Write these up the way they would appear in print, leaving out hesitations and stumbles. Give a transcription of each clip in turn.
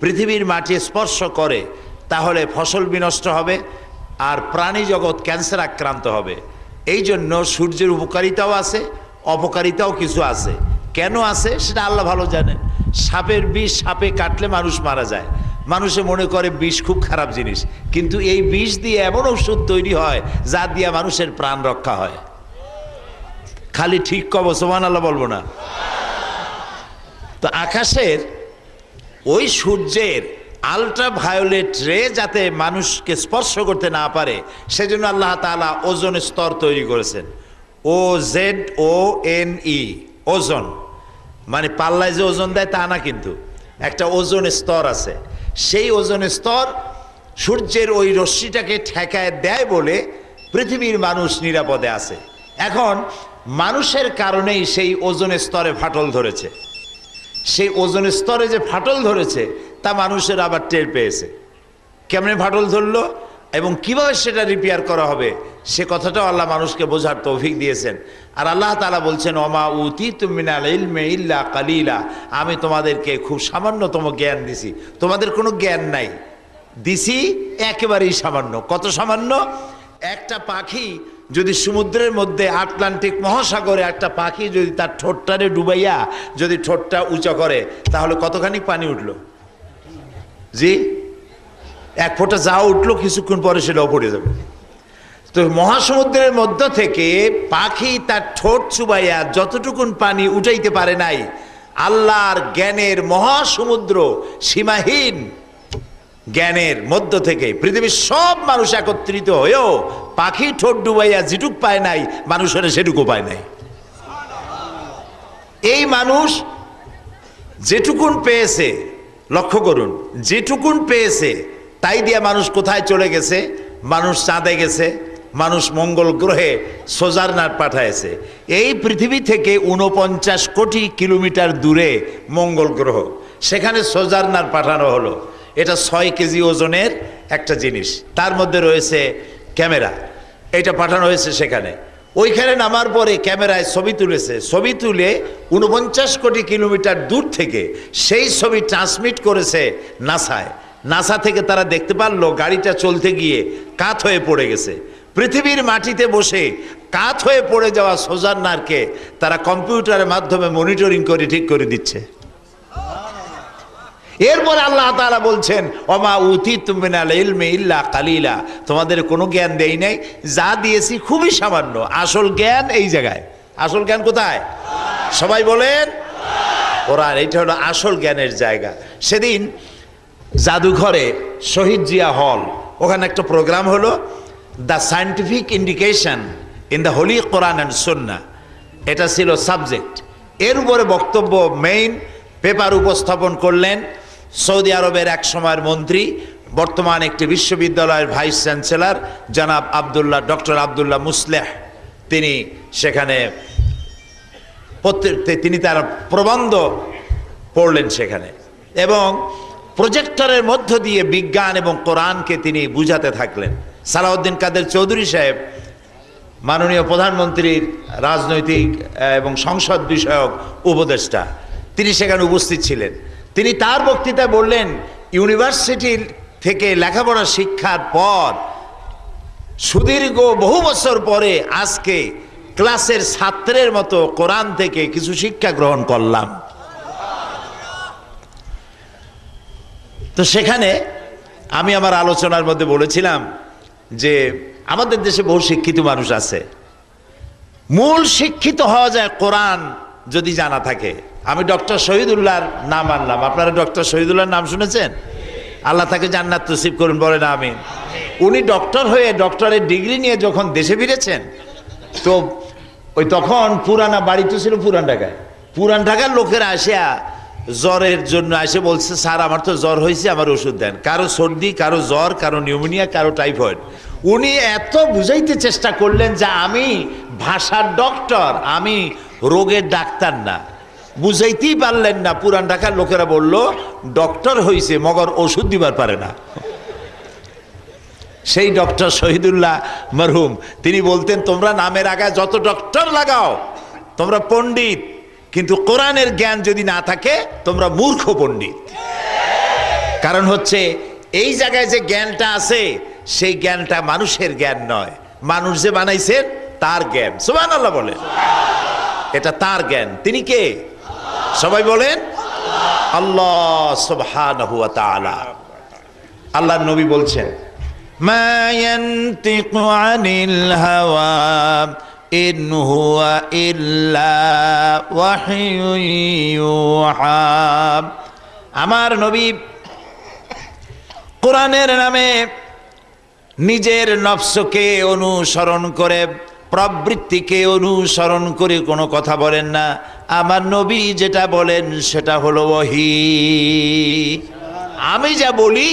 পৃথিবীর মাটি স্পর্শ করে তাহলে ফসল বিনষ্ট হবে আর প্রাণী জগৎ ক্যান্সার আক্রান্ত হবে। এই জন্য সূর্যের উপকারিতাও আছে, অপকারিতাও কিছু আছে। কেন আছে সেটা আল্লাহ ভালো জানেন। সাপের বিষ সাপে কাটলে মানুষ মারা যায়, মানুষে মনে করে বিষ খুব খারাপ জিনিস, কিন্তু এই বিষ দিয়ে এমন ওষুধ তৈরি হয় যা দিয়ে মানুষের প্রাণ রক্ষা হয়। খালি ঠিক কব, সুবহানাল্লাহ বলবো না? তো আকাশের ওই সূর্যের আলট্রাভায়োলেট রে যাতে মানুষকে স্পর্শ করতে না পারে সেজন্য আল্লাহ তাআলা ওজোন স্তর তৈরি করেছেন। OZONE, ওজন মানে পাল্লায় যে ওজন দেয় তা না, কিন্তু একটা ওজোন স্তর আছে। সেই ওজোন স্তর সূর্যের ওই রশ্মিটাকে ঠেকায় দেয় বলে পৃথিবীর মানুষ নিরাপদে আছে। এখন মানুষের কারণেই সেই ওজোন স্তরে ফাটল ধরেছে। সেই ওজোন স্তরে যে ফাটল ধরেছে তা মানুষের আবার টের পেয়েছে। কেমনে ফাটল ধরলো এবং কিভাবে সেটা রিপেয়ার করা হবে সে কথাটাও আল্লাহ মানুষকে বোঝার তৌফিক দিয়েছেন। আর আল্লাহ তাআলা বলছেন, ওমা উতীতুম মিনাল ইলমি ইল্লা কালিলা, আমি তোমাদেরকে খুব সামান্যতম জ্ঞান দিছি, তোমাদের কোনো জ্ঞান নাই, দিছি একেবারেই সামান্য। কত সামান্য? একটা পাখি যদি সমুদ্রের মধ্যে আটলান্টিক মহাসাগরে একটা পাখি যদি তার ঠোঁটটারে ডুবাইয়া যদি ঠোঁটটা উঁচা করে তাহলে কতখানি পানি উঠলো? জি, এক ফোঁটা যা উঠলো কিছুক্ষণ পরে সেটাও পড়ে যাবে। তো মহাসমুদ্রের মধ্য থেকে পাখি তার ঠোঁট চুবাইয়া যতটুকুন পানি উঠাইতে পারে নাই, আল্লাহর জ্ঞানের মহাসমুদ্র সীমাহীন জ্ঞানের মধ্য থেকে পৃথিবীর সব মানুষ একত্রিত হয়েও পাখি ঠোঁট ডুবাইয়া যেটুক পায় নাই মানুষের সেটুকু পায় নাই। এই মানুষ যেটুকুন পেয়েছে, লক্ষ্য করুন, যেটুকুন পেয়েছে তাই দিয়ে মানুষ কোথায় চলে গেছে? মানুষ চাঁদে গেছে, মানুষ মঙ্গল গ্রহে সোজারনাট পাঠাইছে। এই পৃথিবী থেকে 49 কোটি কিলোমিটার দূরে মঙ্গল গ্রহ, সেখানে সোজারনাট পাঠানো হলো। এটা 6 কেজি ওজনের একটা জিনিস, তার মধ্যে রয়েছে ক্যামেরা, এটা পাঠানো হয়েছে সেখানে। ওইখানে নামার পরে ক্যামেরায় ছবি তুলেছে, ছবি তুলে 49 কোটি কিলোমিটার দূর থেকে সেই ছবি ট্রান্সমিট করেছে নাসায়। নাসা থেকে তারা দেখতে পারলো গাড়িটা চলতে গিয়ে কাত হয়ে পড়ে গেছে। পৃথিবীর মাটিতে বসে কাত হয়ে পড়ে যাওয়া সোজারনাটকে তারা কম্পিউটারের মাধ্যমে মনিটরিং করে ঠিক করে দিচ্ছে। এরপরে আল্লাহ তাআলা বলছেন, ওমা উতীতুম মিনাল ইলমি ইল্লা কালিলা, তোমাদের কোনো জ্ঞান দেই নাই, যা দিয়েছি খুবই সামান্য। আসল জ্ঞান এই জায়গায়। আসল জ্ঞান কোথায়? সবাই বলেন কোরআন। এইটা হলো আসল জ্ঞানের জায়গা। সেদিন জাদুঘরে শহীদ জিয়া হল, ওখানে একটা প্রোগ্রাম হলো the scientific indication in the Holi Quran and সুন্নাহ, এটা ছিল সাবজেক্ট। এর উপরে বক্তব্য মেইন পেপার উপস্থাপন করলেন সৌদি আরবের এক সময়ের মন্ত্রী, বর্তমান একটি বিশ্ববিদ্যালয়ের ভাইস চ্যান্সেলর জনাব ডক্টর আবদুল্লাহ মুসলেহ। তিনি সেখানে তিনি তার প্রবন্ধ পড়লেন সেখানে এবং প্রজেক্টরের মধ্য দিয়ে বিজ্ঞান এবং কোরআনকে তিনি বুঝাতে থাকলেন। সালাউদ্দিন কাদের চৌধুরী সাহেব, মাননীয় প্রধানমন্ত্রীর রাজনৈতিক এবং সংসদ বিষয়ক উপদেষ্টা, তিনি সেখানে উপস্থিত ছিলেন। তিনি তার বক্তৃতায় বললেন, ইউনিভার্সিটি থেকে লেখাপড়া শিক্ষার পর সুদীর্ঘ বহু বছর পরে আজকে ক্লাসের ছাত্রের মতো কোরআন থেকে কিছু শিক্ষা গ্রহণ করলাম। তো সেখানে আমি আমার আলোচনার মধ্যে বলেছিলাম যে আমাদের দেশে বহু শিক্ষিত মানুষ আছে, মূল শিক্ষিত হওয়া যায় কোরআন যদি জানা থাকে। আমি ডক্টর শহীদুল্লাহর নাম আনলাম, আপনারা ডক্টর শহীদুল্লাহর নাম শুনেছেন? আল্লাহ তাকে জান্নাত নসিব করুন, বলেন আমিন। উনি ডক্টর হয়ে ডক্টরের ডিগ্রি নিয়ে যখন দেশে ফিরেছেন, তো ওই তখন পুরানা বাড়ি তো ছিল পুরান ঢাকার লোকেরা আসিয়া জ্বরের জন্য এসে বলছে, স্যার আমার তো জ্বর হয়েছে, আমার ওষুধ দেন। কারো সর্দি, কারো জ্বর, কারো নিউমোনিয়া, কারো টাইফয়েড। উনি এত বুঝাইতে চেষ্টা করলেন যে আমি ভাষার ডক্টর, আমি রোগের ডাক্তার না। বুঝাইতেই পারলেন না। পুরান ঢাকার লোকেরা বলল, ডক্টর হয়েছে মগর ওষুধ দিবার পারে না। সেই ডক্টর শহীদুল্লাহ মরহুম, তিনি বলতেন, তোমরা নামের আগে যত ডক্টর লাগাও তোমরা পণ্ডিত, কিন্তু কোরআনের জ্ঞান যদি না থাকে তোমরা মূর্খ পণ্ডিত। কারণ হচ্ছে এই জায়গায় যে জ্ঞানটা আছে সেই জ্ঞানটা মানুষের জ্ঞান নয়, মানুষ যে বানাইছেন তার জ্ঞান। সুবহানাল্লাহ বলেন, এটা তার জ্ঞান। তিনি কে? সবাই বলেন আল্লাহ সুবহানাহু ওয়া তাআলা। আল্লাহর নবী বলছেন মা ইয়ানতিকু আনিল হাওয়া ইন হুয়া ইল্লা ওয়াহয়ুন ইউহা। আমার নবী কোরআনের নামে নিজের নফসকে অনুসরণ করে, প্রবৃত্তিকে অনুসরণ করে কোনো কথা বলেন না। আমার নবী যেটা বলেন সেটা হলো ওহী। আমি যা বলি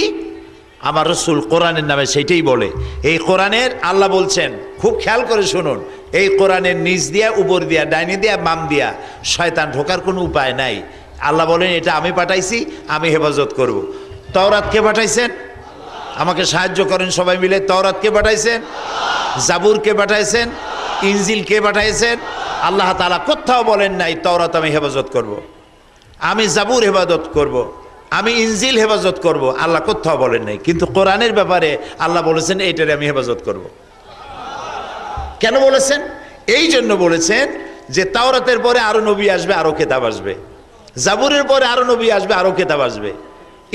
আমার রাসূল কোরআনের নামে সেইটাই বলে। এই কোরআনের আল্লাহ বলছেন, খুব খেয়াল করে শুনুন, এই কোরআনের নিচ দিয়া, উপর দিয়া, ডাইনে দিয়া, বাম দিয়া শয়তান ঢোকার কোনো উপায় নাই। আল্লাহ বলেন এটা আমি পাঠাইছি, আমি হেফাজত করব। তাওরাত কে পাঠাইছেন? আমাকে সাহায্য করেন সবাই মিলে। তাওরাত কে পাঠাইছেন? জাবুর কে পাঠাইছেন? ইনজিল কে পাঠাইছেন? আল্লাহ তাআলা কোথাও বলেন নাই তাওরাত আমি হেফাজত করব, আমি জাবুর হেফাজত করব, আমি ইনজিল হেফাজত করব। আল্লাহ কোথাও বলেন নাই। কিন্তু কোরআনের ব্যাপারে আল্লাহ বলেছেন এইটারে আমি হেফাজত করব। কেন বলেছেন? এই জন্য বলেছেন যে তাওরাতের পরে আরো নবী আসবে, আরো কিতাব আসবে। জাবুরের পরে আরো নবী আসবে, আরো কিতাব আসবে।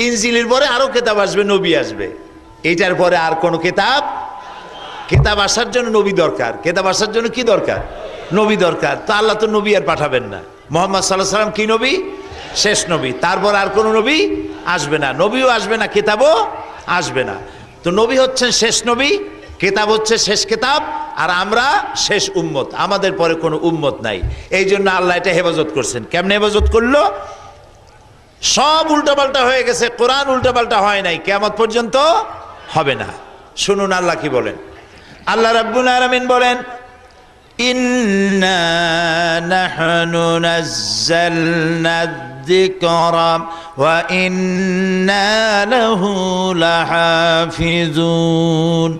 ইনজিলের পরে আরো কিতাব আসবে, নবী আসবে। এইটার পরে আর কোনো কিতাব, কিতাব আসার জন্য নবী দরকার। কিতাব আসার জন্য কি দরকার? নবী দরকার। তো আল্লাহ তো নবী আর পাঠাবেন না। মুহাম্মদ সাল্লাল্লাহু আলাইহি ওয়াসাল্লাম কি নবী? শেষ নবী। তারপর আর কোনো নবী আসবে না, নবীও আসবে না, কিতাবও আসবে না। তো নবী হচ্ছেন শেষ নবী, কিতাব হচ্ছে শেষ কিতাব, আর আমরা শেষ উম্মত। আমাদের পরে কোনো উম্মত নাই। এই জন্য আল্লাহ এটা হেফাজত করছেন। কেমনে হেফাজত করলো? সব উল্টাপাল্টা হয়ে গেছে, কোরআন উল্টাপাল্টা হয় নাই, কিয়ামত পর্যন্ত হবে না। শুনুন আল্লাহ কি বলেন। আল্লাহ রাব্বুল আলামিন বলেন ইন্না নাহনু নাযালনা যিকরা ওয়া ইন্না লাহু লাহাফিজুন।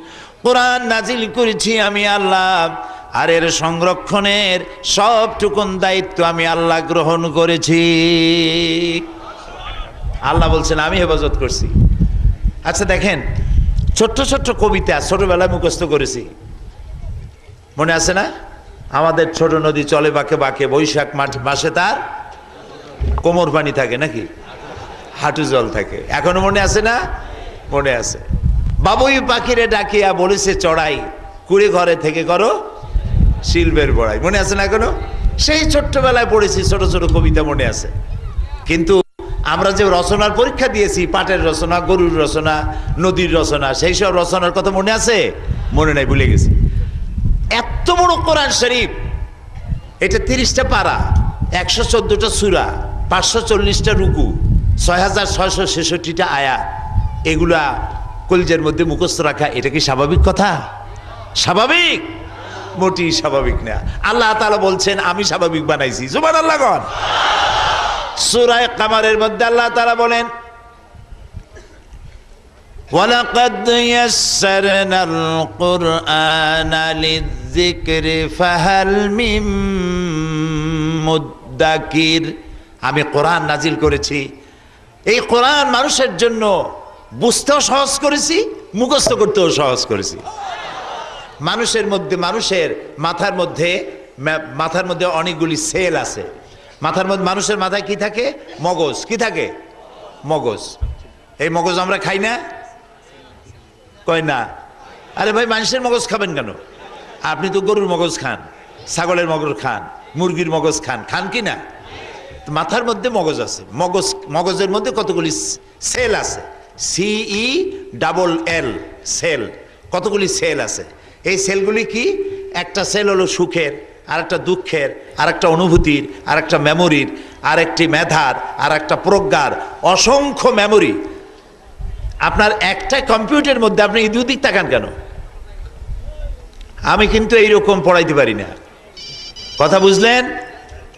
কোরআন নাজিল করেছি আমি আল্লাহ, আর এর সংরক্ষণের সবটুকুন দায়িত্ব আমি আল্লাহ গ্রহণ করেছি। আল্লাহ বলছেন আমি হেফাজত করছি। আচ্ছা দেখেন, ছোট্ট ছোট্ট কবিতা ছোটবেলায় মুখস্থ করেছি, মনে আছে না? আমাদের ছোট নদী চলে বাঁকে বাঁকে, বৈশাখ মাসে তার কোমর পানি থাকে নাকি, হাঁটু জল থাকে। এখনো মনে আছে না? মনে আছে। বাবুই পাখিরে ডাকিয়া বলেছে চড়াই, কুড়ে ঘরে থেকে করো শিল্পের বড়াই। মনে আছে না এখনো? সেই ছোট্টবেলায় পড়েছি ছোট ছোট কবিতা, মনে আছে। কিন্তু আমরা যে রচনার পরীক্ষা দিয়েছি, পাটের রচনা, গরুর রচনা, নদীর রচনা, সেই সব রচনার কথা মনে আছে? মনে নাই, ভুলে গেছি। এত বড় কোরআন শরীফ, এটা 30টা পারা, 114টা সূরা, 540টা রুকু, 6666টা আয়াত, এগুলা কলিজার মধ্যে মুখস্থ রাখা, এটা কি স্বাভাবিক কথা? স্বাভাবিক? মোটেই স্বাভাবিক না। আল্লাহ তাআলা বলছেন আমি স্বাভাবিক বানাইছি। সুবহানাল্লাহ। সূরা কামারের মধ্যে আল্লাহ তাআলা বলেন ওয়ালাকাদ ইয়াসসারনাল কুরআনা লিযিকরি ফাহাল মিন মুদ্দাকির। আমি কোরআন নাজিল করেছি, এই কোরআন মানুষের জন্য বুঝতেও সহজ করেছি, মুখস্থ করতেও সহজ করেছি। মানুষের মধ্যে, মানুষের মাথার মধ্যে অনেকগুলি সেল আছে। মাথার মধ্যে, মানুষের মাথায় কি থাকে? মগজ। কি থাকে? মগজ। এই মগজ আমরা খাই না? কয় না। আরে ভাই, মানুষের মগজ খাবেন কেন? আপনি তো গরুর মগজ খান, ছাগলের মগজ খান, মুরগির মগজ খান, খান কি না? মাথার মধ্যে মগজ আছে। মগজের মধ্যে কতগুলি সেল আছে, CELL, সেল। কতগুলি সেল আছে। এই সেলগুলি কি? একটা সেল হলো সুখের, আর একটা দুঃখের, আর একটা অনুভূতির, আর একটা মেমোরির, আর একটি মেধার, আর একটা প্রজ্ঞার, অসংখ্য মেমোরি। আপনার একটা কম্পিউটারের মধ্যে আপনি এই দুদিক তাকান কেন? আমি কিন্তু এইরকম পড়াইতে পারি না, কথা বুঝলেন?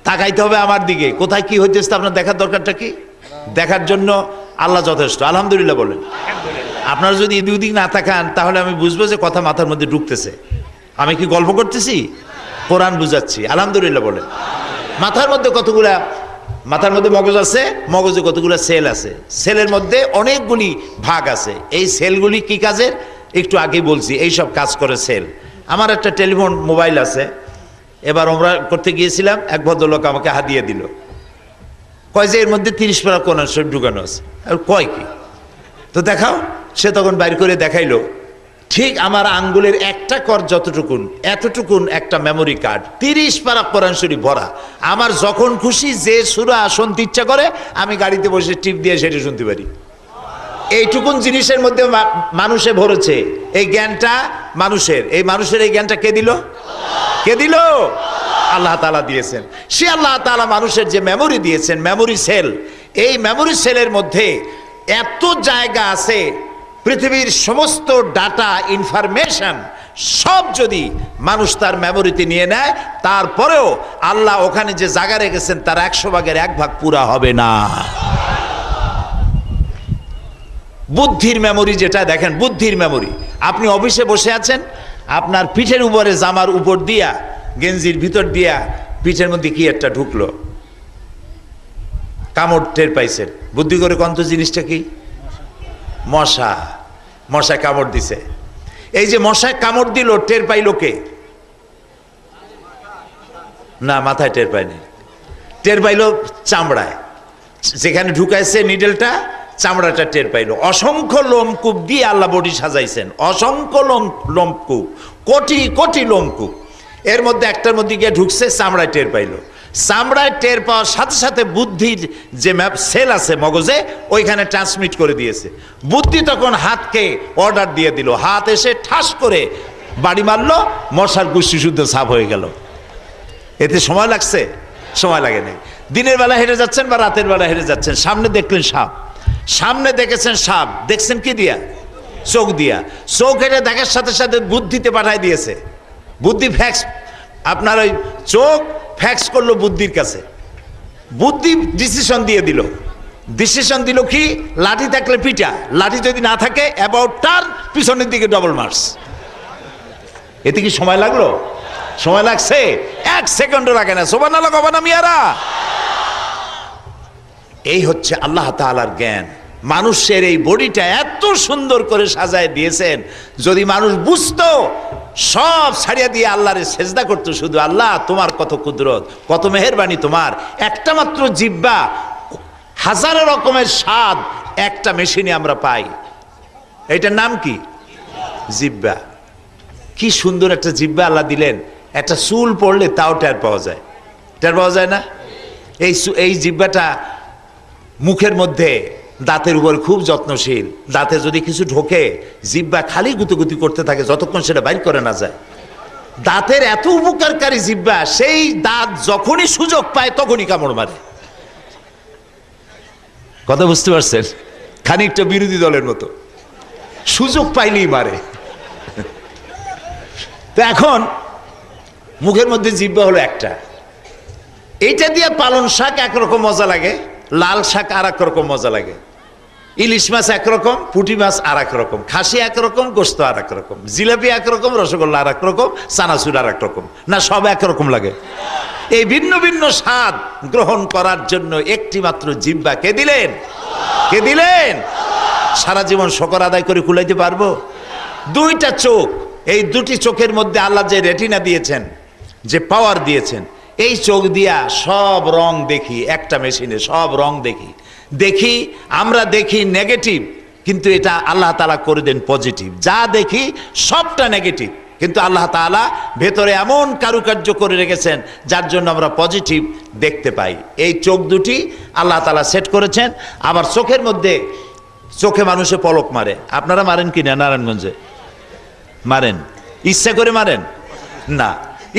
তাকাইতে হবে আমার দিকে, কোথায় কি হইতেছে আপনার দেখার দরকারটা কি? দেখার জন্য আল্লাহ যথেষ্ট। আলহামদুলিল্লাহ বলেন। আপনারা যদি এই দুদিক না তাকান তাহলে আমি বুঝবো যে কথা মাথার মধ্যে ঢুকতেছে। আমি কি গল্প করতেছি? কোরআন বুঝাচ্ছি। আলহামদুলিল্লাহ বলেন। মাথার মধ্যে কতগুলা মাথার মধ্যে মগজ আছে, মগজে কতগুলো সেল আছে, সেলের মধ্যে অনেকগুলি ভাগ আছে। এই সেলগুলি কি কাজের একটু আগে বলছি, এই সব কাজ করে সেল। আমার একটা টেলিফোন মোবাইল আছে, এবার আমরা করতে গিয়েছিলাম, এক ভদ্রলোক আমাকে হাদিয়া দিল, কয় যে এর মধ্যে 30 পারা কোরআন শরীফ ঢুকানো আছে। আর কয় কি, তো দেখাও। সে তখন বাইর করে দেখাইলো, ঠিক আমার আঙ্গুলের একটা কর যতটুকুন, এতটুকুন একটা মেমোরি কার্ড, 30 পারা কোরআন শরীফ ভরা। আমার যখন খুশি যে সূরা শুনতে ইচ্ছা করে আমি গাড়িতে বসে টিপ দিয়ে সেটা শুনতে পারি। এইটুকুন জিনিসের মধ্যে মানুষে ভরেছে। এই জ্ঞানটা মানুষের, এই মানুষের এই জ্ঞানটা কে দিল? কে দিল? আল্লাহ তাআলা দিয়েছেন। সে আল্লাহ তাআলা মানুষের যে মেমোরি দিয়েছেন, মেমোরি সেল, এই মেমোরি সেলের মধ্যে এত জায়গা আছে, পৃথিবীর সমস্ত ডাটা ইনফরমেশন সব যদি মানুষ তার মেমোরিতে নিয়ে নেয়, তারপরেও আল্লাহ ওখানে যে জায়গা রেখেছেন তার 100 ভাগের 1 ভাগ পুরা হবে না। বুদ্ধির মেমোরি যেটা, দেখেন বুদ্ধির মেমোরি, আপনি অফিসে বসে আছেন, আপনার পিঠের উপরে জামার উপর দিয়া, গেঞ্জির ভিতর দিয়া পিঠের মধ্যে কি একটা ঢুকলো, কামড় টের পাইছেন, বুদ্ধি করে কন্ত জিনিসটা কি? মশা। মশায় কামড় দিছে। এই যে মশায় কামড় দিল, টের পাইল কে? না, মাথায় টের পায়নি, টের পাইল চামড়ায়, যেখানে ঢুকাইছে নিডেলটা, চামড়াটা টের পাইল। অসংখ্য লোমকূপ দিয়ে আল্লাহ বডি সাজাইছেন, অসংখ্য লোমকূপ, কোটি কোটি লোমকূপ, এর মধ্যে একটার মধ্যে গিয়ে ঢুকছে, চামড়ায় টের পাইল। চামড়ায় টের পাওয়ার সাথে সাথে বুদ্ধির যে সেল আছে মগজে, ওইখানে ট্রান্সমিট করে দিয়েছে। বুদ্ধি তখন হাতকে অর্ডার দিয়ে দিল, হাত এসে ঠাস করে বাড়ি মারলো, মশার গুষ্টি শুদ্ধ সাফ হয়ে গেল। এতে সময় লাগছে? সময় লাগে নাই। দিনের বেলা হেঁটে যাচ্ছেন বা রাতের বেলা হেঁটে যাচ্ছেন, সামনে দেখলেন সাপ, সামনে দেখেছেন সাপ, দেখছেন কি দিয়া? চোখ দিয়া। চোখ হেঁটে দেখার সাথে সাথে বুদ্ধিতে পাঠায় দিয়েছে, বুদ্ধি ফ্যাক্স, আপনার ওই চোখ ফ্যাক্স করলো বুদ্ধির কাছে, বুদ্ধি ডিসিশন দিয়ে দিল। ডিসিশন দিল কি? লাঠি থাকলে পিটা, লাঠি যদি না থাকে অ্যাবাউট টার্ন, পিছনের দিকে ডবল মার্স। এতে কি সময় লাগলো? সময় লাগছে? 1 সেকেন্ডও লাগে না। সুবহানাল্লাহ কবা না মিয়ারা? এই হচ্ছে আল্লাহ তাআলার জ্ঞান। মানুষের এই বডিটা এত সুন্দর করে সাজায় দিয়েছেন, যদি মানুষ বুঝতো, সব ছাড়িয়ে দিয়ে আল্লাহরে সেজদা করতো, শুধু আল্লাহ তোমার কত কুদরত, কত মেহেরবানি তোমার। একটা মাত্র জিহ্বা, হাজারো রকমের স্বাদ একটা মেশিনে আমরা পাই। এটার নাম কি? জিহ্বা। কি সুন্দর একটা জিহ্বা আল্লাহ দিলেন, একটা চুল পড়লে তাও টের পাওয়া যায়, টের পাওয়া যায় না? এই জিহ্বাটা মুখের মধ্যে, দাঁতের উপর খুব যত্নশীল। দাঁতে যদি কিছু ঢোকে, জিহ্বা খালি গুতুগুতি করতে থাকে যতক্ষণ সেটা বাইর করে না যায়। দাঁতের এত উপকারকারী জিহ্বা, সেই দাঁত যখনই সুযোগ পায় তখনই কামড় মারে। কথা বুঝতে পারছেন? খানিকটা বিরোধী দলের মতো, সুযোগ পাইলেই মারে। তো এখন মুখের মধ্যে জিহ্বা হলো একটা, এইটা দিয়ে পালন শাক একরকম মজা লাগে, লাল শাক আর এক রকম মজা লাগে, ইলিশ মাছ একরকম, পুঁটি মাছ আর এক রকম, খাসি একরকম, গোস্ত আর এক রকম, জিলাপি একরকম, রসগোল্লা আর এক রকম, চানাচুর আর এক রকম। না, সব একরকম লাগে? এই ভিন্ন ভিন্ন স্বাদ গ্রহণ করার জন্য একটি মাত্র জিহ্বা কে দিলেন? কে দিলেন? সারা জীবন শকর আদায় করে কুলাইতে পারবো? 2টা চোখ, এই 2টি চোখের মধ্যে আল্লাহ যে রেটিনা দিয়েছেন, যে পাওয়ার দিয়েছেন, এই চোখ দিয়া সব রং দেখি, একটা মেশিনে সব রং দেখি। দেখি আমরা দেখি নেগেটিভ, কিন্তু এটা আল্লাহ তাআলা করে দেন পজিটিভ। যা দেখি সবটা নেগেটিভ, কিন্তু আল্লাহ তাআলা ভেতরে এমন কারুকার্য করে রেখেছেন যার জন্য আমরা পজিটিভ দেখতে পাই। এই চোখ দুটি আল্লাহ তাআলা সেট করেছেন। আবার চোখের মধ্যে, চোখে মানুষে পলক মারে, আপনারা মারেন কিনা? নারায়ণগঞ্জে মারেন? ইচ্ছা করে মারেন না।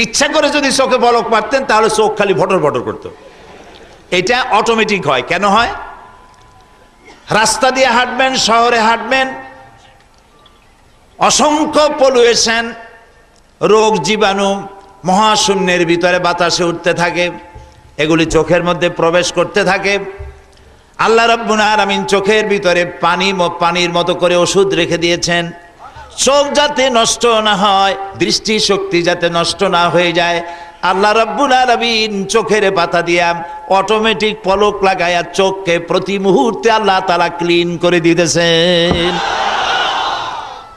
ইচ্ছা করে যদি চোখে পলক মারতেন তাহলে চোখ খালি ভটর ভটর করতো। এটা অটোমেটিক হয়। কেন হয়? রাস্তা দিয়ে হাঁটবেন, শহরে হাঁটবেন, অসংখ্য পলিউশন, রোগ জীবাণু মহাশূন্যের ভিতরে বাতাসে উঠতে থাকে, এগুলি চোখের মধ্যে প্রবেশ করতে থাকে। আল্লাহ রাব্বুল আলামিন চোখের ভিতরে পানির মতো করে ওষুধ রেখে দিয়েছেন, চোখ যাতে নষ্ট না হয়, দৃষ্টি শক্তি যাতে নষ্ট না হয়ে যায়, আল্লাহ রাব্বুল আলামিন চোখের পাতা দিয়া অটোমেটিক পলক লাগায়া চোখকে প্রতি মুহূর্তে আল্লাহ তাআলা ক্লিন করে দিতেছেন,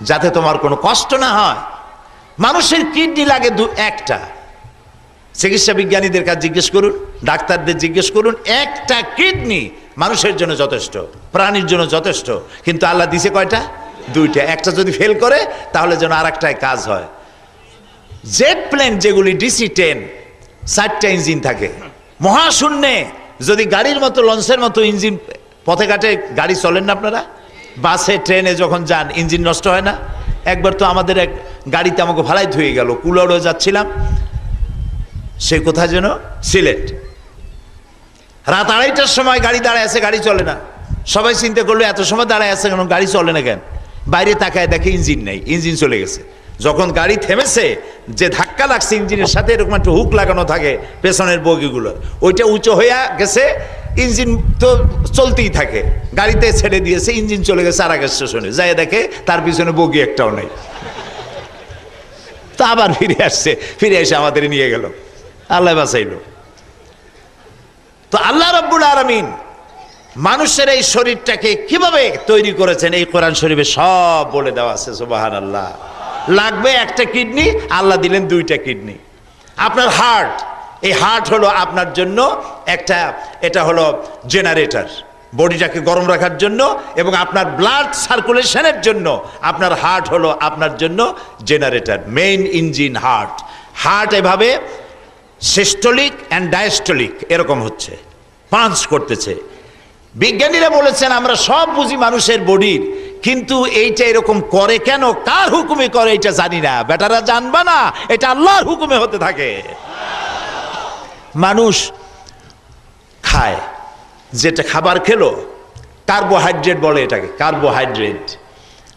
যাতে তোমার কোনো কষ্ট না হয়। মানুষের কিডনি লাগে একটা, চিকিৎসা বিজ্ঞানীদের কাছে জিজ্ঞেস করুন, ডাক্তারদের জিজ্ঞেস করুন, একটা কিডনি মানুষের জন্য যথেষ্ট, প্রাণীর জন্য যথেষ্ট। কিন্তু আল্লাহ দিছে কয়টা? দুইটা। একটা যদি ফেল করে তাহলে যেন আর একটায় কাজ হয়। জেট প্লেন যেগুলি DC-10 4টা ইঞ্জিন থাকে, মহাশূন্যে যদি গাড়ির মতো লঞ্চের মতো ইঞ্জিন, পথে ঘাটে গাড়ি চলেন না আপনারা, বাসে ট্রেনে যখন যান ইঞ্জিন নষ্ট হয় না? একবার তো আমাদের এক গাড়িতে আমাকে ভালাই ধুয়ে গেল, কুলাউড়ে যাচ্ছিলাম, সে কোথায় যেন, সিলেট। রাত 2:30টার সময় গাড়ি দাঁড়ায় আছে, গাড়ি চলে না। সবাই চিন্তা করলো এত সময় দাঁড়ায় আছে কেন, গাড়ি চলে না কেন? বাইরে তাকায় দেখে ইঞ্জিন নেই, ইঞ্জিন চলে গেছে। যখন গাড়ি থেমেছে, যে ধাক্কা লাগছে ইঞ্জিনের সাথে এরকম একটা হুক লাগানো থাকে পেছনের বগিগুলোর, ওইটা উঁচু হয়ে গেছে, ইঞ্জিন তো চলতেই থাকে, গাড়িতে ছেড়ে দিয়েছে, ইঞ্জিন চলে গেছে আর আগে স্টেশনে, যাই দেখে তার পিছনে বগি একটাও নেই। তা আবার ফিরে আসছে, ফিরে এসে আমাদের নিয়ে গেল, আল্লাহ বাঁচাইল। তো আল্লাহ রাব্বুল আলামিন মানুষের এই শরীরটাকে কিভাবে তৈরি করেছেন এই কোরআন শরীফে সব বলে দেওয়া আছে। সুবহানাল্লাহ। লাগবে একটা কিডনি, আল্লাহ দিলেন দুইটা কিডনি। আপনার হার্ট, এই হার্ট হলো আপনার জন্য একটা, এটা হলো জেনারেটর, বডিটাকে গরম রাখার জন্য, এবং আপনার ব্লাড সার্কুলেশনের জন্য আপনার হার্ট হলো আপনার জন্য generator, main engine heart. Heart এভাবে সিস্টোলিক অ্যান্ড ডায়াস্টোলিক এরকম হচ্ছে, পাঞ্চ করতেছে। বিজ্ঞানীরা বলেছেন আমরা সব বুঝি মানুষের বডির, কিন্তু এইটা এরকম করে কেন, কার হুকুমে করে এটা জানি না। বেটারা জানবা না, এটা আল্লাহর হুকুমে হতে থাকে। মানুষ খায়, যেটা খাবার খেলো, কার্বোহাইড্রেট বলে এটাকে, কার্বোহাইড্রেট।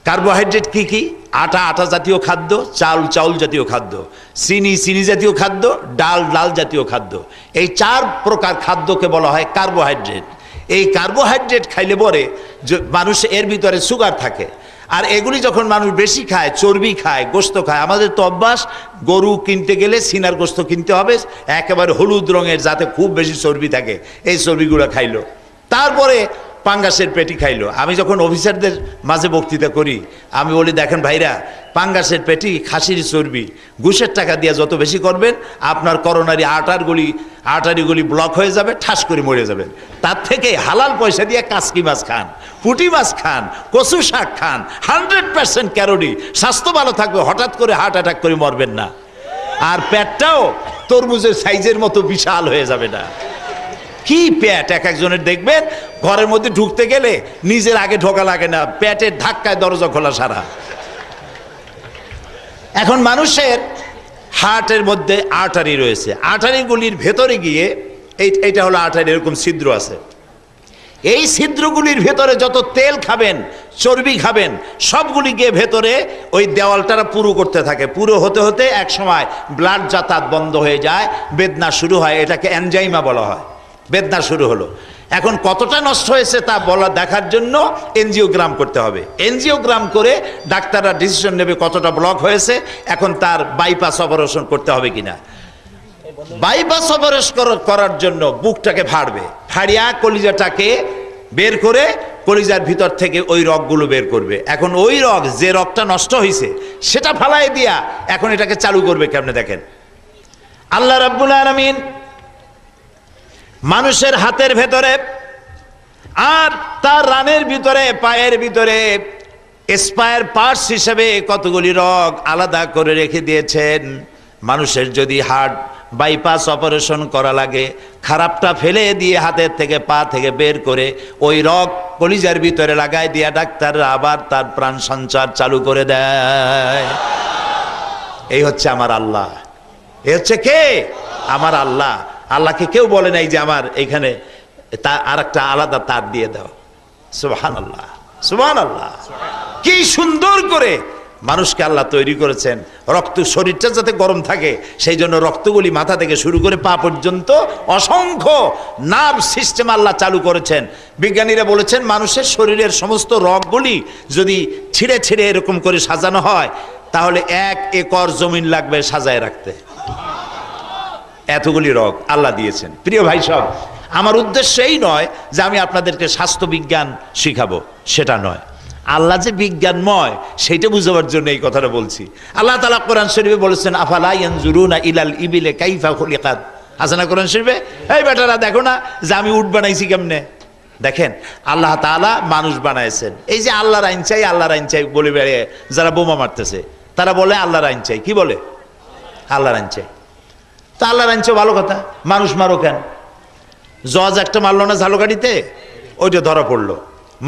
কার্বোহাইড্রেট কি কি? আটা, আটা জাতীয় খাদ্য, চাল, চাউল জাতীয় খাদ্য, চিনি, চিনি জাতীয় খাদ্য, ডাল, ডাল জাতীয় খাদ্য। এই 4 প্রকার খাদ্যকে বলা হয় কার্বোহাইড্রেট। এই কার্বোহাইড্রেট খাইলে পরে মানুষ এর ভিতরে সুগার থাকে, আর এগুলি যখন মানুষ বেশি খায়, চর্বি খায়, গোস্ত খায়। আমাদের তো অভ্যাস, গরু কিনতে গেলে সিনার গোস্ত কিনতে হবে একেবারে হলুদ রঙের, যাতে খুব বেশি চর্বি থাকে, এই চর্বিগুলো খাইলো। তারপরে পাঙ্গাসের পেটি খাইলো। আমি যখন অফিসারদের মাঝে বক্তৃতা করি, আমি বলি দেখেন ভাইরা, পাঙ্গাসের পেটি, খাসির চর্বি, ঘুষের টাকা দিয়ে যত বেশি করবেন, আপনার করোনারি আর্টারিগুলি ব্লক হয়ে যাবে, ঠাস করে মরে যাবেন। তার থেকে হালাল পয়সা দিয়ে কাসকি মাছ খান, পুঁটি মাছ খান, কচু শাক খান, 100% ক্যালোরি, স্বাস্থ্য ভালো থাকবে, হঠাৎ করে হার্ট অ্যাটাক করে মরবেন না। আর পেটটাও তরমুজের সাইজের মতো বিশাল হয়ে যাবে না। কি পেট এক একজনের দেখবেন, ঘরের মধ্যে ঢুকতে গেলে নিজের আগে ঢোকা লাগে না, পেটের ধাক্কায় দরজা খোলা সারা। এখন মানুষের হার্টের মধ্যে আর্টারি রয়েছে, আর্টারিগুলির ভেতরে গিয়ে, এইটা হলো আর্টারি, এরকম ছিদ্র আছে। এই ছিদ্রগুলির ভেতরে যত তেল খাবেন, চর্বি খাবেন, সবগুলি গিয়ে ভেতরে ওই দেওয়ালটা পুরো করতে থাকে। পুরো হতে হতে এক সময় ব্লাড যাতায়াত বন্ধ হয়ে যায়, বেদনা শুরু হয়, এটাকে অ্যানজাইমা বলা হয়। বেদনা শুরু হলো। এখন কতটা নষ্ট হয়েছে তা বলা দেখার জন্য এনজিওগ্রাম করতে হবে। এনজিওগ্রাম করে ডাক্তাররা ডিসিশন নেবে কতটা ব্লক হয়েছে, এখন তার বাইপাস অপারেশন করতে হবে কিনা। বাইপাস অপারেশন করার জন্য বুকটাকে ফাড়বে, ফাড়িয়া কলিজাটাকে বের করে কলিজার ভিতর থেকে ওই রগগুলো বের করবে। এখন ওই রগ, যে রগটা নষ্ট হয়েছে সেটা ফালাই দিয়া এখন এটাকে চালু করবে কেমনে দেখেন। আল্লাহ রাব্বুল আলামিন মানুষের হাতের ভেতরে আর তার রানের ভিতরে, পায়ের ভিতরে স্পায়ার পার্টস হিসেবে কতগুলি রগ আলাদা করে রেখে দিয়েছেন। মানুষের যদি হার্ট বাইপাস অপারেশন করা লাগে, খারাপটা ফেলে দিয়ে হাতের থেকে, পা থেকে বের করে ওই রগ কলিজার ভিতরে লাগাই দিয়া ডাক্তাররা আবার তার প্রাণ সঞ্চার চালু করে দেয়। এই হচ্ছে আমার আল্লাহ। এই হচ্ছে কে? আমার আল্লাহ। আল্লাহকে কেউ বলে নাই যে আমার এখানে আর একটা আলাদা তার দিয়ে দাও। সুবহানাল্লাহ, সুবহানাল্লাহ। কি সুন্দর করে মানুষকে আল্লাহ তৈরি করেছেন। রক্ত, শরীরটা যাতে গরম থাকে সেই জন্য রক্তগুলি মাথা থেকে শুরু করে পা পর্যন্ত অসংখ্য নার্ভ সিস্টেম আল্লাহ চালু করেছেন। বিজ্ঞানীরা বলেছেন মানুষের শরীরের সমস্ত রগগুলি যদি ছিঁড়ে ছিঁড়ে এরকম করে সাজানো হয় তাহলে 1 একর জমিন লাগবে সাজায় রাখতে। এতগুলি রোগ আল্লাহ দিয়েছেন। প্রিয় ভাই সব, আমার উদ্দেশ্য এই নয় যে আমি আপনাদেরকে স্বাস্থ্য বিজ্ঞান শিখাবো, সেটা নয়। আল্লাহ যে বিজ্ঞানময় সেইটা বুঝাবার জন্য এই কথাটা বলছি। আল্লাহ তাআলা কোরআন শরীফে বলেছেন, আফালা ইয়ানজুরুনা ইলাল ইবিলি কাইফা খুলিকাত। আছে না কোরআন শরীফে? এই বেটারা দেখো না যে আমি উট বানাইছি কেমনে। দেখেন, আল্লাহ তাআলা মানুষ বানাইছেন। এই যে আল্লাহর আইন চাই, আল্লাহর আইন চাই বলে বেড়ে যারা বোমা মারতেছে, তারা বলে আল্লাহর আইন চাই। কি বলে? আল্লাহর আইন চাই। তা আল্লাহর আইন চাই ভালো কথা, মানুষ মারো কেন? জজ একটা মারলো না ঝালুকাঠিতে, ওইটা ধরা পড়লো।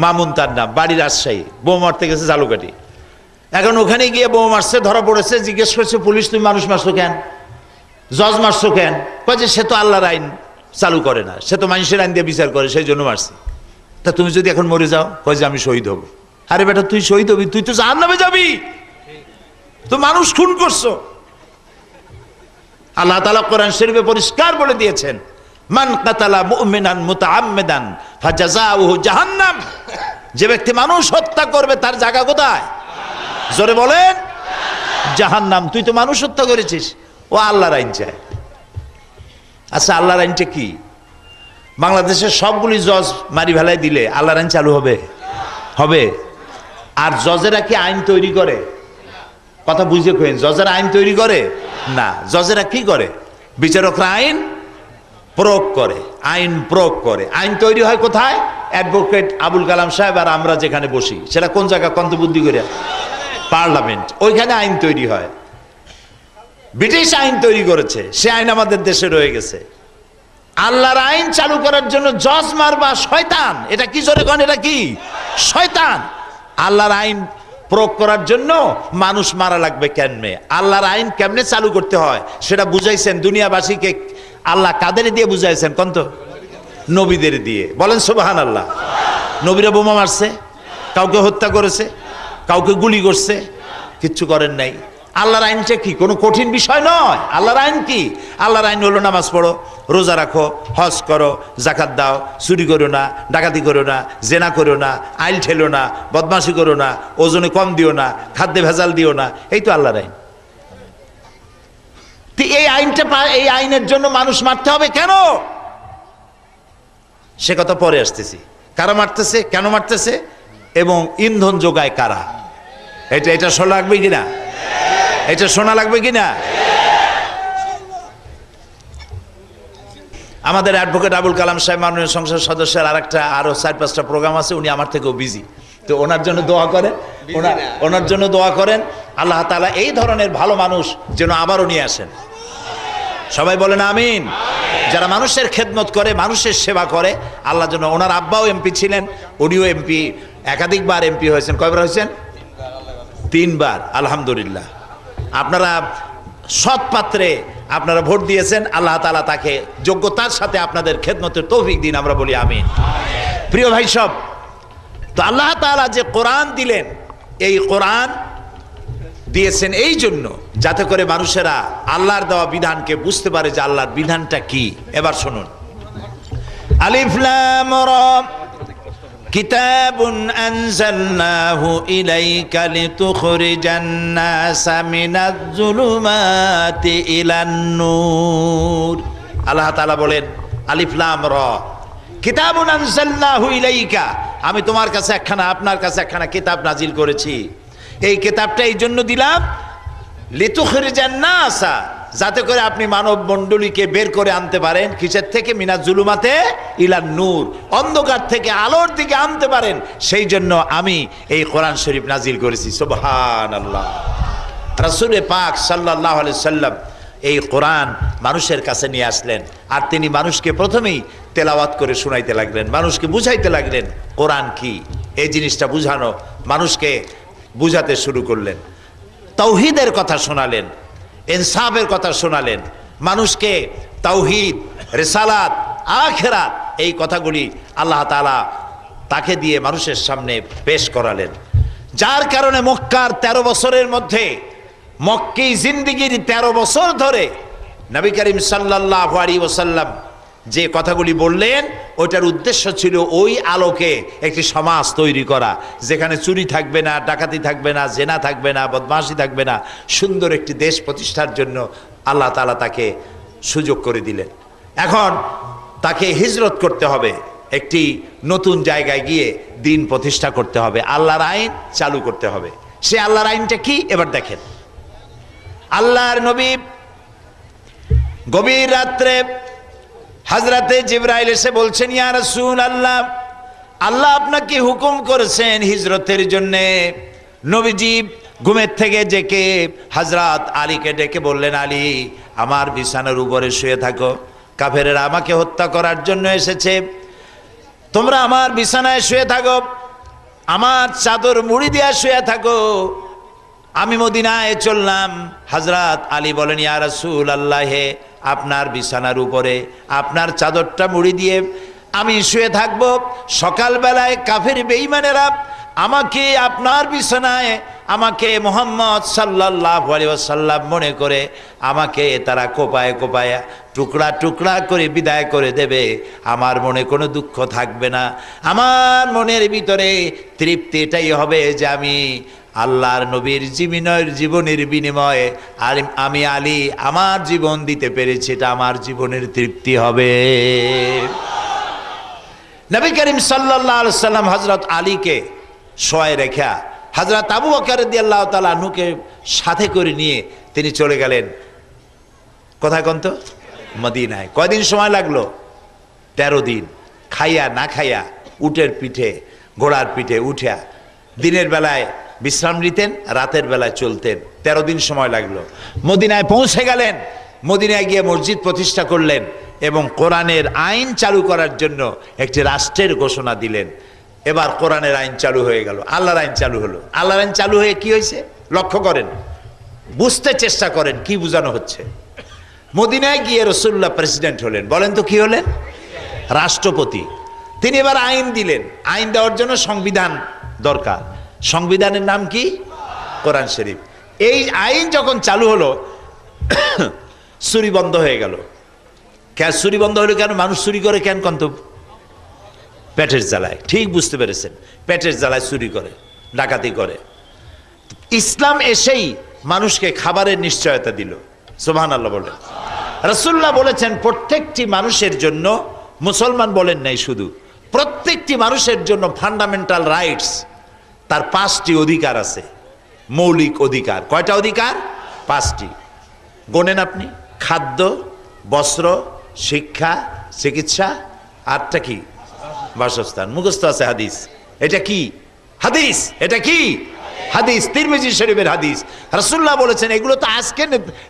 মামুন তার নাম, বাড়ি রাজশাহী, বোমা মারতে গেছে ঝালুকাঠি। এখন ওখানে গিয়ে বোমা মারছে, ধরা পড়েছে। জিজ্ঞেস করছে পুলিশ, তুমি মানুষ মারছো কেন? জজ মারছো কেন? কয় যে সে তো আল্লাহর আইন চালু করে না, সে তো মানুষের আইন দিয়ে বিচার করে, সেই জন্য মারছি। তা তুমি যদি এখন মরে যাও? কয় যে আমি শহীদ হব। আরে বেটা, তুই শহীদ হবি? তুই তো জাহান্নামে যাবি, তুই মানুষ খুন করছো। আল্লাহ তাআলা কোরআন শরীফে পরিষ্কার বলে দিয়েছেন, মান কাতালা মুমিনান মুতাআম্মিদান ফাজাযাউহু জাহান্নাম। যে ব্যক্তি মানুষ হত্যা করবে তার জায়গা কোথায়? জোরে বলেন, জাহান্নাম। তুই তো মানুষ হত্যা করেছিস, ও আল্লাহর আইন চায়। আচ্ছা, আল্লাহর আইনটা কি? বাংলাদেশের সবগুলি জজ মারি ফেলাই দিলে আল্লাহর আইন চালু হবে? হবে? আর জজেরা কি আইন তৈরি করে? কথা বুঝে কইন, জজেরা আইন তৈরি করে না। জজেরা কি করে? বিচারকরা আইন প্রয়োগ করে, আইন প্রয়োগ করে। আইন তৈরি হয় কোথায়? অ্যাডভোকেট আবুল কালাম সাহেব আর আমরা যেখানে বসি, সেটা কোন জায়গা? কন্তবুদ্ধি করে পার্লামেন্ট, ওইখানে আইন তৈরি হয়। ব্রিটিশ আইন তৈরি করেছে, সে আইন আমাদের দেশে রয়ে গেছে। আল্লাহর আইন চালু করার জন্য জজ মারবা শয়তান, এটা কি জোরে কন? এটা কি শয়তান? আল্লাহর আইন প্রয়োগ করার জন্য মানুষ মারা লাগবে কেমনে? আল্লাহর আইন কেমনে চালু করতে হয় সেটা বুঝাইছেন দুনিয়াবাসীকে। আল্লাহ কাদের দিয়ে বুঝাইছেন কোন তো? নবীদের দিয়ে। বলেন সুবহানাল্লাহ। নবীরা বোমা মারছে, কাউকে হত্যা করেছে, কাউকে গুলি করছে, কিচ্ছু করেন নাই। আল্লাহর আইনটা কি? কোনো কঠিন বিষয় নয়। আল্লাহর আইন কি? আল্লাহর আইন হলো নামাজ পড়ো, রোজা রাখো, হজ করো, জাকাত দাও, চুরি করো না, ডাকাতি করো না, জেনা করো না, আইল ঠেলো না, বদমাশি করো না, ওজনে কম দিও না, খাদ্যে ভেজাল দিও না। এই তো আল্লাহর আইন। এই আইনটা, এই আইনের জন্য মানুষ মারতে হবে কেন? সে কথা পরে আসতেছি। কারা মারতেছে, কেন মারতেছে, এবং ইন্ধন যোগায় কারা? এটা শোনা লাগবে কিনা? এটা শোনা লাগবে কিনা? আমাদের অ্যাডভোকেট আবুল কালাম সাহেব, মাননীয় সংসদ সদস্যের আরো 4-5টা প্রোগ্রাম আছে, উনি আমার থেকেও বিজি। তো ওনার জন্য দোয়া করেন, ওনার জন্য দোয়া করেন। আল্লাহ তাআলা এই ধরনের ভালো মানুষ যেন আবারও নিয়ে আসেন। সবাই বলেন আমিন। যারা মানুষের খেদমত করে, মানুষের সেবা করে, আল্লাহ যেন। ওনার আব্বাও এমপি ছিলেন, উনিও এমপি, একাধিকবার এমপি হয়েছেন। কয়বার হয়েছেন? 3 বার। আলহামদুলিল্লাহ। আপনারা সৎ পাত্রে আপনারা ভোট দিয়েছেন। আল্লাহ তাআলা তাকে যোগ্যতার সাথে আপনাদের খেদমতের তৌফিক দিন, আমরা বলি আমিন। প্রিয় ভাই সব, তো আল্লাহ তাআলা যে কোরআন দিলেন, এই কোরআন দিয়েছেন এই জন্য যাতে করে মানুষেরা আল্লাহর দেওয়া বিধানকে বুঝতে পারে যে আল্লাহর বিধানটা কি। এবার শুনুন, আলিফ লাম রা কিতাবুন আনজালনাহু ইলাইকা লিতুখরিজান নাসা মিনাজ যুলুমাতি ইলান নূর। আল্লাহ তাআলা বলেন, আলিফ লাম রা কিতাবুন আনজালনাহু ইলাইকা, আমি তোমার কাছে একখানা, আপনার কাছে একখানা কিতাব নাজিল করেছি। এই কিতাবটা এই জন্য দিলাম, লিতুখরিজান নাসা, যাতে করে আপনি মানব মণ্ডলীকে বের করে আনতে পারেন। কিসের থেকে? মিনাজ জুলুমাতে ইলান নূর, অন্ধকার থেকে আলোর দিকে আনতে পারেন। সেই জন্য আমি এই কোরআন শরীফ নাজিল করেছি। সুবহানাল্লাহ। রাসূল পাক সাল্লাল্লাহু আলাইহি সাল্লাম এই কোরআন মানুষের কাছে নিয়ে আসলেন, আর তিনি মানুষকে প্রথমেই তেলাওয়াত করে শোনাইতে লাগলেন, মানুষকে বুঝাইতে লাগলেন কোরআন কি। এই জিনিসটা বুঝানো, মানুষকে বুঝাতে শুরু করলেন। তাওহীদের কথা শোনালেন, ইনসাফের কথা শোনালেন, মানুষকে তাওহীদ, রিসালাত, আখিরাত, এই কথাগুলি আল্লাহ তাআলা তাকে দিয়ে মানুষের সামনে পেশ করালেন। যার কারণে মক্কার 13 বছরের মধ্যে, মক্কি জিন্দেগির 13 বছর ধরে নবী করিম সাল্লাল্লাহু আলাইহি ওয়াসাল্লাম যে কথাগুলি বললেন, ওইটার উদ্দেশ্য ছিল ওই আলোকে একটি সমাজ তৈরি করা, যেখানে চুরি থাকবে না, ডাকাতি থাকবে না, জেনা থাকবে না, বদমাশি থাকবে না। সুন্দর একটি দেশ প্রতিষ্ঠার জন্য আল্লাহ তাআলা তাকে সুযোগ করে দিলেন। এখন তাকে হিজরত করতে হবে, একটি নতুন জায়গায় গিয়ে দিন প্রতিষ্ঠা করতে হবে, আল্লাহর আইন চালু করতে হবে। সে আল্লাহর আইনটা কি এবার দেখেন। আল্লাহর নবী গভীর রাত্রে হযরতে জিবরাইল এসে বলছেন, ইয়া রাসূলুল্লাহ, আল্লাহ আপনাকে হুকুম করেছেন হিজরতের জন্যে। নবীজি ঘুমের থেকে জেগে হযরত আলীকে ডেকে বললেন, আলী, আমার বিছানার উপরে শুয়ে থাকো, কাফেরেরা আমাকে হত্যা করার জন্য এসেছে, তোমরা আমার বিছানায় শুয়ে থাকো, আমার চাদর মুড়ি দিয়া শুয়ে থাকো, আমি মদিনায় চললাম। হযরত আলী বলেন, ইয়া রাসূলুল্লাহ, হে আপনার বিছানার উপরে আপনার চাদরটা মুড়ি দিয়ে আমি শুয়ে থাকব, সকালবেলায় কাফের বেঈমানেরা আমাকে আপনার বিছানায় আমাকে মুহাম্মদ সাল্লাল্লাহু আলাইহি ওয়াসাল্লাম মনে করে আমাকে তারা কোপায় কোপায় টুকরা টুকরা করে বিদায় করে দেবে, আমার মনে কোনো দুঃখ থাকবে না, আমার মনের ভিতরে তৃপ্তি এটাই হবে যে আমি আল্লাহর নবীর জীবনের বিনিময়ে আর আমি আলী আমার জীবন দিতে পেরেছি, এটা আমার জীবনের তৃপ্তি হবে। নবী করিম সাল্লাল্লাহু আলাইহি সাল্লাম হযরত আলীকে শোয়ায় রেখা হযরত আবু বকর রাদিয়াল্লাহু তাআলা আনহুকে সাথে করে নিয়ে তিনি চলে গেলেন কোথায় কোন তো মদিনায়। কয়দিন সময় লাগলো? 13 দিন। খাইয়া না খাইয়া উটের পিঠে ঘোড়ার পিঠে উঠা দিনের বেলায় বিশ্রাম নিতেন, রাতের বেলায় চলতেন। 13 দিন সময় লাগলো। মদিনায় পৌঁছে গেলেন, মদিনায় গিয়ে মসজিদ প্রতিষ্ঠা করলেন এবং কোরআনের আইন চালু করার জন্য একটি রাষ্ট্রের ঘোষণা দিলেন। এবার কোরআনের আইন চালু হয়ে গেল, আল্লাহর আইন চালু হলো। আল্লাহর আইন চালু হয়ে কি হয়েছে লক্ষ্য করেন, বুঝতে চেষ্টা করেন কি বোঝানো হচ্ছে। মদিনায় গিয়ে রাসূলুল্লাহ প্রেসিডেন্ট হলেন। বলেন তো কি হলেন? রাষ্ট্রপতি। তিনি এবার আইন দিলেন। আইন দেওয়ার জন্য সংবিধান দরকার। সংবিধানের নাম কি? কোরআন শরীফ। এই আইন যখন চালু হলো চুরি বন্ধ হয়ে গেল। কেন চুরি বন্ধ হলো? কেন মানুষ চুরি করে কেন কন্ত? পেটের জ্বালায়। ঠিক বুঝতে পেরেছেন, পেটের জ্বালায় চুরি করে, ডাকাতি করে। ইসলাম এসেই মানুষকে খাবারের নিশ্চয়তা দিল। সুবহানাল্লাহ বলেন। রাসূলুল্লাহ বলেছেন প্রত্যেকটি মানুষের জন্য, মুসলমান বলেন নাই শুধু, প্রত্যেকটি মানুষের জন্য ফান্ডামেন্টাল রাইটস, তার 5টি অধিকার আছে, মৌলিক অধিকার। কয়টা অধিকার? 5টি। গোনেন আপনি। খাদ্য, বস্ত্র, শিক্ষা, চিকিৎসা, আরটা কি? বাসস্থান। মুখস্থ আছে হাদিস। এটা কি হাদিস? এটা কি হাদিস? তিরমিজি শরীফের হাদিস। রাসূলুল্লাহ বলেছেন এগুলো তো আজকে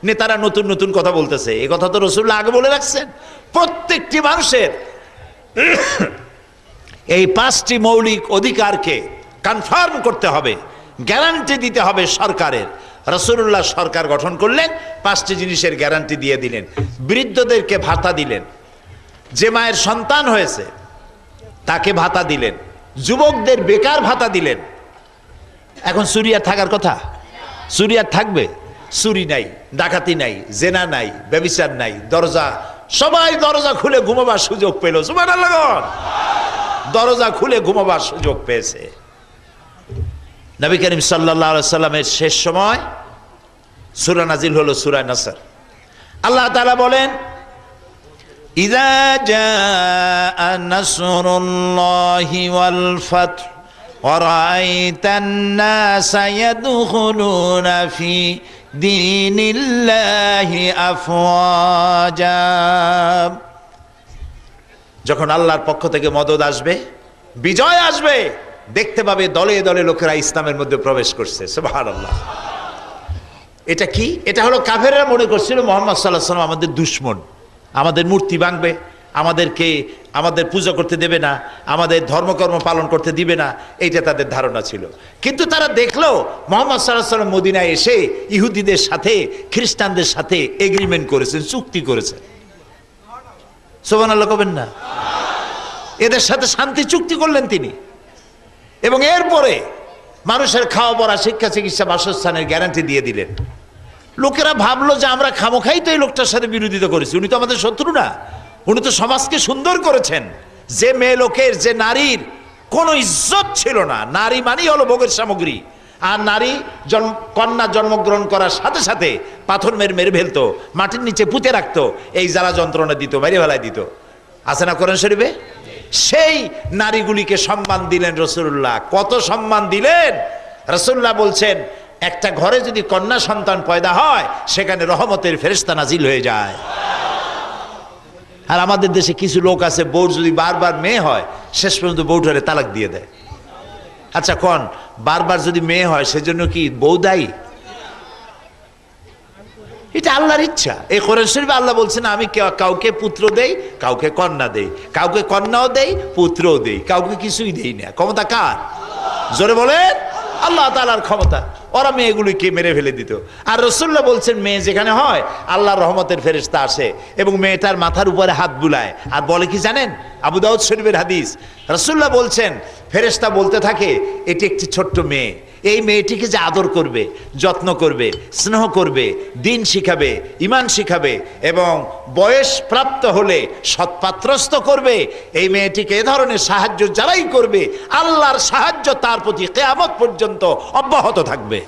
নেতারা নতুন নতুন কথা বলতেছে, এই কথা তো রাসূলুল্লাহ আগে বলে রাখছেন। প্রত্যেকটি মানুষের এই 5টি মৌলিক অধিকারকে কনফার্ম করতে হবে, গ্যারান্টি দিতে হবে সরকারের। রাসূলুল্লাহ সরকার গঠন করলেন, 5টি জিনিসের গ্যারান্টি দিয়ে দিলেন। বৃদ্ধদেরকে ভাতা দিলেন, যে মায়ের সন্তান হয়েছে তাকে ভাতা দিলেন, যুবকদের বেকার ভাতা দিলেন। এখন চুরি আর থাকার কথা? চুরি আর থাকবে? চুরি নাই, ডাকাতি নাই, জেনা নাই, ব্যভিচার নাই, দরজা, সবাই দরজা খুলে ঘুমাবার সুযোগ পেল। সুবহানাল্লাহ। দরজা খুলে ঘুমাবার সুযোগ পেয়েছে। নবী করিম সাল্লাল্লাহু আলাইহি সাল্লামের শেষ সময় সূরা নাজিল হলো সূরা নাসর। আল্লাহ তাআলা বলেন, ইযা জাআ নাসরুল্লাহি ওয়াল ফাতহ ওয়া রাআইতান নাসা ইয়াদখুলুনা ফি দীনিল্লাহি আফওয়াজা। যখন আল্লাহর পক্ষ থেকে মদদ আসবে, বিজয় আসবে, দেখতে পাবে দলে দলে লোকেরা ইসলামের মধ্যে প্রবেশ করছে। সুবহানাল্লাহ। এটা কি? এটা হলো কাফেররা মনে করছিল মুহাম্মদ সাল্লাল্লাহু আলাইহি ওয়াসাল্লাম আমাদের দুশমন, আমাদের মূর্তি ভাঙবে, আমাদেরকে আমাদের পূজা করতে দেবে না, আমাদের ধর্মকর্ম পালন করতে দিবে না, এইটা তাদের ধারণা ছিল। কিন্তু তারা দেখলো মুহাম্মদ সাল্লাল্লাহু আলাইহি ওয়াসাল্লাম মদিনায় এসে ইহুদিদের সাথে খ্রিস্টানদের সাথে এগ্রিমেন্ট করেছেন, চুক্তি করেছেন। সুবহানাল্লাহ কবেন না? এদের সাথে শান্তি চুক্তি করলেন তিনি। এবং এরপরে মানুষের খাওয়া পড়া, শিক্ষা, চিকিৎসা, বাসস্থানের গ্যারান্টি দিয়ে দিলেন। লোকেরা ভাবলো যে আমরা খামোখাই তো এই লোকটার সাথে বিরোধিতা করেছি, উনি তো আমাদের শত্রু না, উনি তো সমাজকে সুন্দর করেছেন। যে মেয়ে লোকের, যে নারীর কোনো ইজ্জত ছিল না, নারী মানেই হলো ভোগের সামগ্রী, আর নারী কন্যা জন্মগ্রহণ করার সাথে সাথে পাথর মেরে মেরে ফেলতো, মাটির নিচে পুঁতে রাখতো, এই জ্বালা যন্ত্রণা দিত, মেরে ফেলায় দিত। আছে না কোরআন শরীফে? সেই নারীগুলিকে সম্মান দিলেন রাসূলুল্লাহ। কত সম্মান দিলেন! রাসূলুল্লাহ বলছেন একটা ঘরে যদি কন্যা সন্তান পয়দা হয় সেখানে রহমতের ফেরেশতা নাজিল হয়ে যায়। আর আমাদের দেশে কিছু লোক আছে, বউর যদি বারবার মেয়ে হয় শেষ পর্যন্ত বউটারে তালাক দিয়ে দেয়। আচ্ছা কোন বারবার যদি মেয়ে হয় সেজন্য কি বউ দায়ী? এটা আল্লাহর ইচ্ছা। এই কোরআন শরীফে আল্লাহ বলছেন আমি কাউকে পুত্র দেই, কাউকে কন্যা দেই, কাউকে কন্যাও দেই, পুত্রও দেই, কাউকে কিছুই দেই না। ক্ষমতা কার? জোরে বলেন। আল্লাহ তাআলার ক্ষমতা। ওরা মেয়েগুলিকে মেরে ফেলে দিত। আর রাসূলুল্লাহ বলছেন মেয়ে যেখানে হয় আল্লাহর রহমতের ফেরেশতা আসে এবং মেয়েটার মাথার উপরে হাত বুলায় আর বলে কি জানেন? আবু দাউদ শরীফের হাদিস। রাসূলুল্লাহ বলছেন ফেরেশতা বলতে থাকে এটি একটি ছোট্ট মেয়ে, এই মেয়েটিকে যে আদর করবে, যত্ন করবে, স্নেহ করবে, দিন শিখাবে, ঈমান শিখাবে এবং বয়স প্রাপ্ত হলে সৎপাত্রস্থ করবে, এই মেয়েটিকে এ ধরনের সাহায্য যারাই করবে আল্লাহর সাহায্য তার প্রতি কিয়ামত পর্যন্ত অব্যাহত থাকবে।